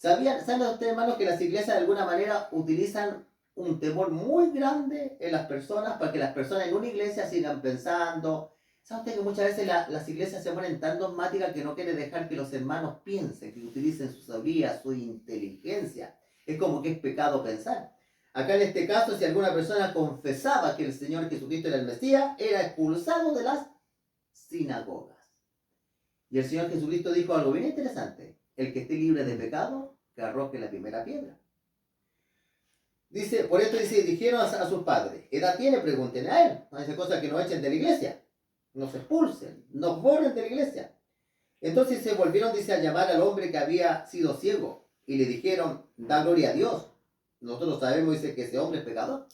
¿Saben ustedes, hermanos, que las iglesias de alguna manera utilizan un temor muy grande en las personas para que las personas en una iglesia sigan pensando? ¿Sabe usted que muchas veces las iglesias se ponen tan dogmáticas que no quieren dejar que los hermanos piensen, que utilicen su sabiduría, su inteligencia? Es como que es pecado pensar. Acá en este caso, si alguna persona confesaba que el Señor Jesucristo era el Mesías, era expulsado de las sinagogas. Y el Señor Jesucristo dijo algo bien interesante: el que esté libre de pecado, que arroje la primera piedra. Dice, por esto dice, dijeron a sus padres, ¿edad tiene? Pregunten a él. No dice cosas que nos echen de la iglesia, nos expulsen, nos borren de la iglesia. Entonces se volvieron, dice, a llamar al hombre que había sido ciego y le dijeron, da gloria a Dios. Nosotros sabemos, dice, que ese hombre es pecador.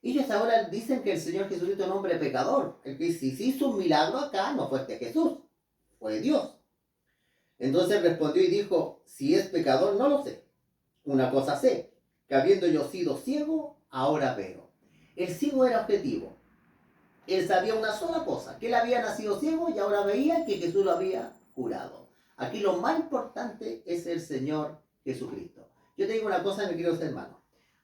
Ellos ahora dicen que el Señor Jesucristo es un hombre pecador. El que si hizo un milagro acá no fue este Jesús, fue Dios. Entonces respondió y dijo, si es pecador no lo sé. Una cosa sé, que habiendo yo sido ciego, ahora veo. El ciego era objetivo. Él sabía una sola cosa, que él había nacido ciego y ahora veía que Jesús lo había curado. Aquí lo más importante es el Señor Jesucristo. Yo te digo una cosa, mi queridos hermanos.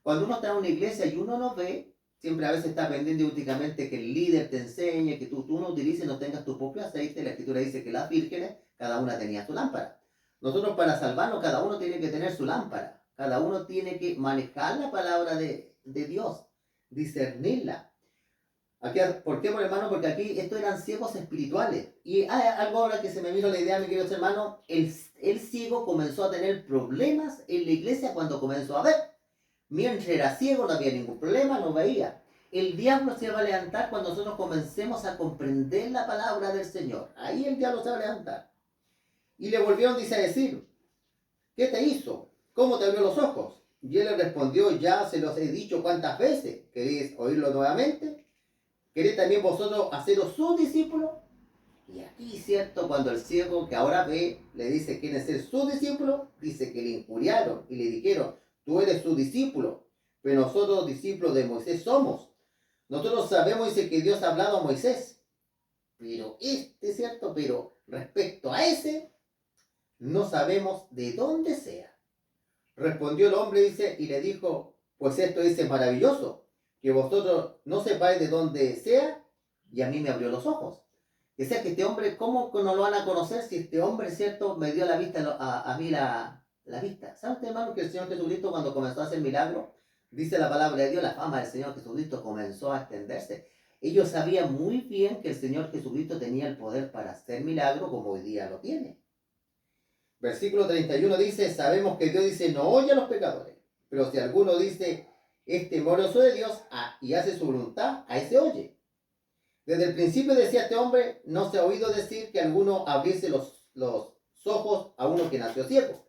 Cuando uno está en una iglesia y uno no ve, siempre a veces está pendiente únicamente que el líder te enseñe, que tú no utilices, no tengas tu propio aceite. La Escritura dice que las vírgenes, cada una tenía su lámpara. Nosotros para salvarnos, cada uno tiene que tener su lámpara. Cada uno tiene que manejar la palabra de Dios, discernirla. Aquí, ¿por qué, hermano? Porque aquí estos eran ciegos espirituales. Y hay algo ahora que se me vino la idea, mi queridos hermanos. El ciego comenzó a tener problemas en la iglesia cuando comenzó a ver. Mientras era ciego no había ningún problema, no veía. El diablo se va a levantar cuando nosotros comencemos a comprender la palabra del Señor. Ahí el diablo se va a levantar. Y le volvieron, dice, a decir, ¿qué te hizo? ¿Cómo te abrió los ojos? Y él le respondió, ya se los he dicho cuántas veces. ¿Queréis oírlo nuevamente? ¿Queréis también vosotros haceros sus discípulos? Y aquí, ¿cierto? Cuando el ciego que ahora ve le dice quién es su discípulo, dice que le injuriaron y le dijeron, tú eres su discípulo, pero nosotros discípulos de Moisés somos. Nosotros sabemos, dice, que Dios ha hablado a Moisés, pero ¿cierto? Pero respecto a ese, no sabemos de dónde sea. Respondió el hombre, dice, y le dijo, pues esto dice maravilloso, que vosotros no sepáis de dónde sea, y a mí me abrió los ojos. Decía que este hombre, ¿cómo no lo van a conocer si este hombre, cierto, me dio la vista a mí la vista? ¿Sabe usted, hermano, que el Señor Jesucristo cuando comenzó a hacer milagros, dice la palabra de Dios, la fama del Señor Jesucristo comenzó a extenderse? Ellos sabían muy bien que el Señor Jesucristo tenía el poder para hacer milagros como hoy día lo tiene. Versículo 31 dice, sabemos que Dios dice, no oye a los pecadores, pero si alguno dice, es temeroso de Dios y hace su voluntad, a ese oye. Desde el principio decía este hombre, no se ha oído decir que alguno abriese los ojos a uno que nació ciego.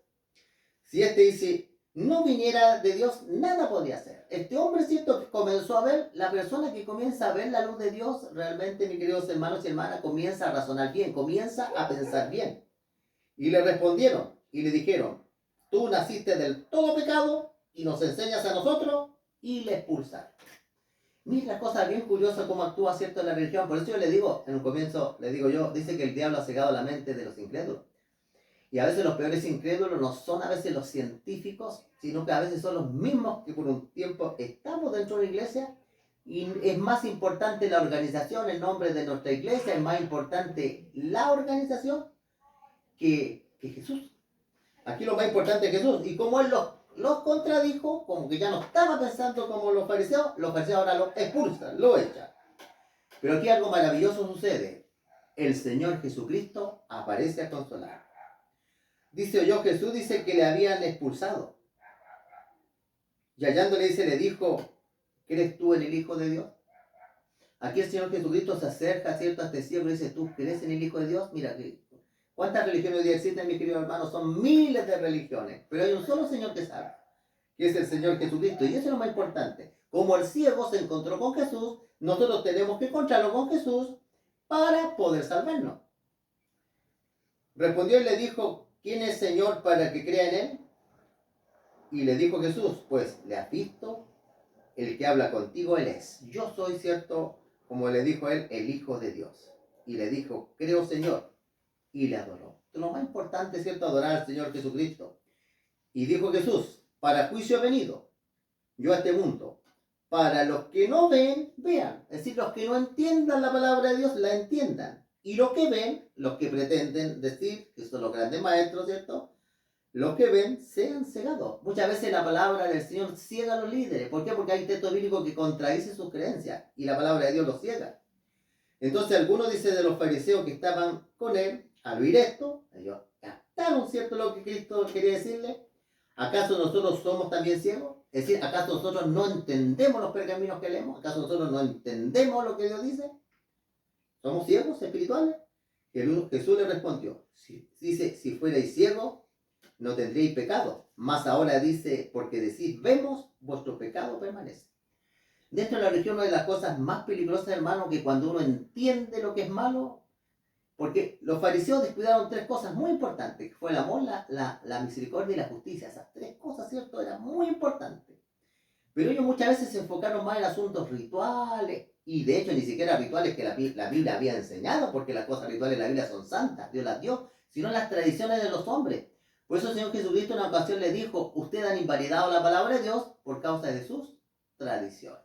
Si este dice, no viniera de Dios, nada podría hacer. Este hombre, cierto, que comenzó a ver, la persona que comienza a ver la luz de Dios, realmente, mis queridos hermanos y hermanas, comienza a razonar bien, comienza a pensar bien. Y le respondieron y le dijeron, tú naciste del todo pecado y nos enseñas a nosotros, y le expulsaron. Mira la cosa bien curiosa cómo actúa, cierto, la religión. Por eso yo le digo, en un comienzo, le digo yo, dice que el diablo ha cegado la mente de los incrédulos. Y a veces los peores incrédulos no son a veces los científicos, sino que a veces son los mismos que por un tiempo estamos dentro de la iglesia, y es más importante la organización, el nombre de nuestra iglesia, es más importante la organización que Jesús. Aquí lo más importante es Jesús. Y como él los contradijo, como que ya no estaba pensando como los fariseos ahora lo expulsan, lo echan. Pero aquí algo maravilloso sucede. El Señor Jesucristo aparece a consolar. Dice, oyó Jesús, dice que le habían expulsado. Y hallándole, dice, le dijo, ¿crees tú en el Hijo de Dios? Aquí el Señor Jesucristo se acerca, ¿cierto?, a este ciego y dice, ¿tú crees en el Hijo de Dios? Mira, ¿cuántas religiones hoy día existen, mis queridos hermanos? Son miles de religiones. Pero hay un solo Señor que sabe, que es el Señor Jesucristo. Y eso es lo más importante. Como el ciego se encontró con Jesús, nosotros tenemos que encontrarlo con Jesús para poder salvarnos. Respondió y le dijo, ¿quién es Señor para que crea en él? Y le dijo Jesús, pues le has visto, el que habla contigo, él es. Yo soy, cierto, como le dijo él, el Hijo de Dios. Y le dijo, creo, Señor. Y le adoró. Lo más importante, cierto, adorar al Señor Jesucristo. Y dijo Jesús, para juicio he venido yo a este mundo, para los que no ven, vean. Es decir, los que no entiendan la palabra de Dios, la entiendan. Y los que ven, los que pretenden decir, que son los grandes maestros, ¿cierto? Los que ven, sean cegados. Muchas veces la palabra del Señor ciega a los líderes. ¿Por qué? Porque hay texto bíblico que contradice sus creencias y la palabra de Dios los ciega. Entonces algunos dicen de los fariseos que estaban con él, al oír esto, ellos captaron, ¿cierto?, lo que Cristo quería decirle. ¿Acaso nosotros somos también ciegos? Es decir, ¿acaso nosotros no entendemos los pergaminos que leemos? ¿Acaso nosotros no entendemos lo que Dios dice? ¿Somos ciegos espirituales? Jesús le respondió, dice, si fuerais ciegos, no tendríais pecado. Más ahora dice, porque decís, vemos, vuestro pecado permanece. Dentro de la religión, una de las cosas más peligrosas, hermano, que cuando uno entiende lo que es malo, porque los fariseos descuidaron tres cosas muy importantes, que fue el amor, la misericordia y la justicia. Esas tres cosas, ¿cierto?, eran muy importantes. Pero ellos muchas veces se enfocaron más en asuntos rituales, y de hecho ni siquiera rituales que la Biblia había enseñado, porque las cosas rituales de la Biblia son santas, Dios las dio, sino las tradiciones de los hombres. Por eso el Señor Jesucristo en una ocasión le dijo, ustedes han invalidado la palabra de Dios por causa de sus tradiciones.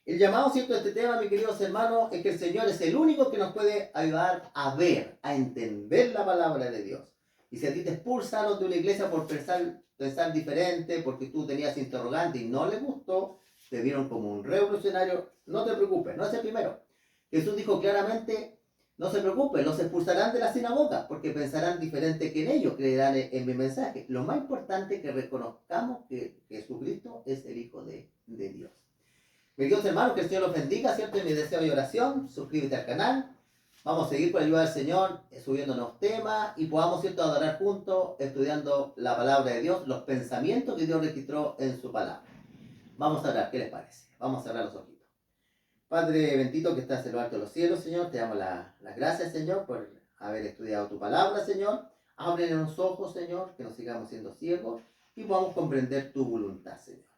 El llamado, ¿cierto?, de este tema, mis queridos hermanos, es que el Señor es el único que nos puede ayudar a ver, a entender la palabra de Dios. Y si a ti te expulsaron de una iglesia por pensar diferente, porque tú tenías interrogante y no les gustó, te vieron como un revolucionario, no te preocupes, no es el primero. Jesús dijo claramente, no se preocupen, los expulsarán de la sinagoga, porque pensarán diferente que en ellos, creerán en mi mensaje. Lo más importante es que reconozcamos que Jesucristo es el Hijo de Dios. Mis queridos hermanos, que el Señor los bendiga, ¿cierto? En mi deseo y oración, suscríbete al canal. Vamos a seguir con la ayuda del Señor, subiendo nuevos temas y podamos, ¿cierto?, adorar juntos, estudiando la palabra de Dios, los pensamientos que Dios registró en su palabra. Vamos a orar, ¿qué les parece? Vamos a cerrar los ojitos. Padre bendito que estás en lo alto de los cielos, Señor, te damos las gracias, Señor, por haber estudiado tu palabra, Señor. Ábrenos los ojos, Señor, que no sigamos siendo ciegos y podamos comprender tu voluntad, Señor.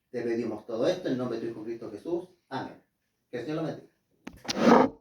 Te pedimos todo esto en nombre de tu Hijo Cristo Jesús. Amén. Que el Señor lo bendiga.